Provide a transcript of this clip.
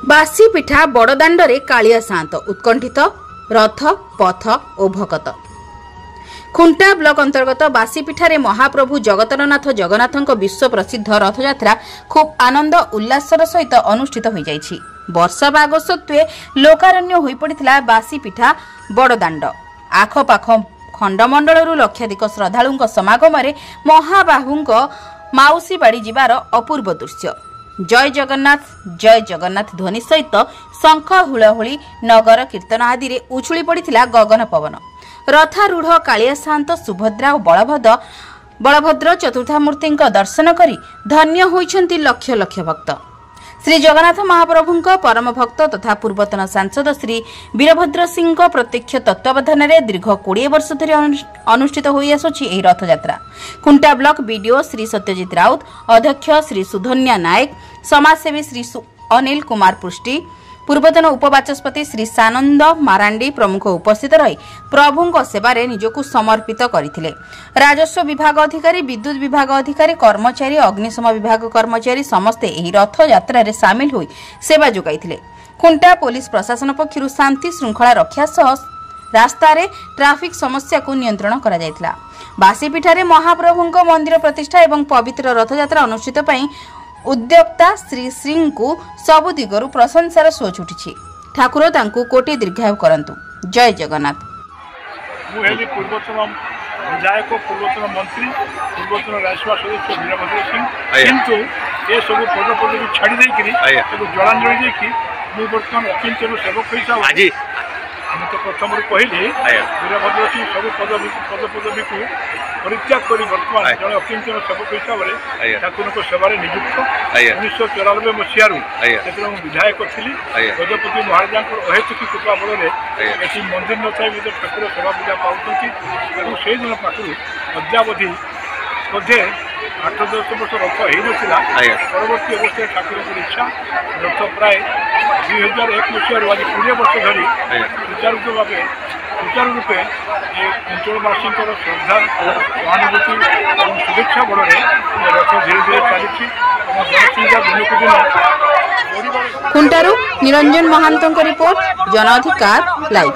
बासी पिठा बड़दाण्डरे कालिया सात उत्कंठित रथ पथ और भगत। खुंटा ब्लॉक अंतर्गत बासीपिठारे महाप्रभु जगतरनाथ जगन्नाथ विश्व प्रसिद्ध रथयात्रा खूब आनंद उल्लासर सहित अनुष्ठित हो जाइछि। वर्षा बाग सत्वे लोकारण्य होई पड़िथिला बासीपिठा बड़दाण्ड। आखपाख खंडमंडलरू लक्षाधिक श्रद्धालुंक समागम महाबाहुंक माउसी बाड़ी जिबार अपूर्व दृश्य। जय जगन्नाथ ध्वनि सहित शंख हुलहुली नगर कीर्तन आदि रे उछुली पड़िथिला गगन पवन। रथारूढ़ कालिया सात सुभद्रा और बलभद्र चतुर्थामूर्ति दर्शन करी धन्य होइछन्ति लक्ष लक्ष भक्त। श्री जगन्नाथ महाप्रभुंक परम भक्त तथा पूर्वतन सांसद श्री वीरभद्र सिंह प्रत्यक्ष तत्वावधान में दीर्घ 20 वर्ष धरी अनुष्ठित होई आसुछि एही रथयात्रा। खुंटा ब्लॉक बीडीओ श्री सत्यजित राउत, अध्यक्ष श्री सुधन्या नायक, समाजसेवी श्री अनिल कुमार पृष्टि, पूर्वतन उपबाचस्पति श्री सानंद मारांडी प्रमुख उपस्थित रही प्रभुंक सेवारे निजकु समर्पित करथिले। राजस्व विभाग अधिकारी, विद्युत विभाग अधिकारी, कर्मचारी, अग्निशम विभाग कर्मचारी समस्ते एही रथ यात्रा रे शामिल होई सेवा जोगाइथिले। खुंटा पुलिस प्रशासन पक्षरु शांति श्रृंखला रक्षा सह रास्ता रे ट्रैफिक समस्या को नियंत्रण करा जायतिला। बासीपिठारे महाप्रभुंक मंदिर प्रतिष्ठा एवं पवित्र रथयात्रा अनुष्ठित पई उद्योक्ता श्री सिंह को सबु दिगरु प्रशंसार सोच उठी। ठाकुर तांकु कोटि दीर्घायु करंतु। जय जगन्नाथ। पूर्वतन विधायक, पूर्वतन मंत्री, पूर्वतन राज्यसभा सदस्य वीरभद्र सिंह, किंतु ये सब पद पदवी छाड़ी देकरी जलांजलि देकी मु बर्तमान अचिंत्य सेवक हिसाब मैं तो प्रथम कहली वीरभद्र सिंह सब पदवी को परित्याग कर बर्तमान जड़े अचिंत्य सेवक हिसाब से ठाकुर सेवार नियुक्त। 1994 मसीह से विधायक थी। गजपति महाराजा अहेतुकी कृपा बल ये मंदिर न था ठाकुर सेवा पूजा पाँच से दिन पाखु अद्यावधि बोधे 8-10 वर्ष रथ हो परवर्ती अवस्था ठाकुर इच्छा रथ प्राय 2001 मसीह आज 20 वर्ष धरी सुचारू रूपे ये अंचलवासी श्रद्धा सहानुभूति और शुभेच्छा बल रथ धीरे धीरे चली जनसंख्या दिनक दिन। खुंटारू निरंजन महांतों रिपोर्ट, जन अधिकार लाइव।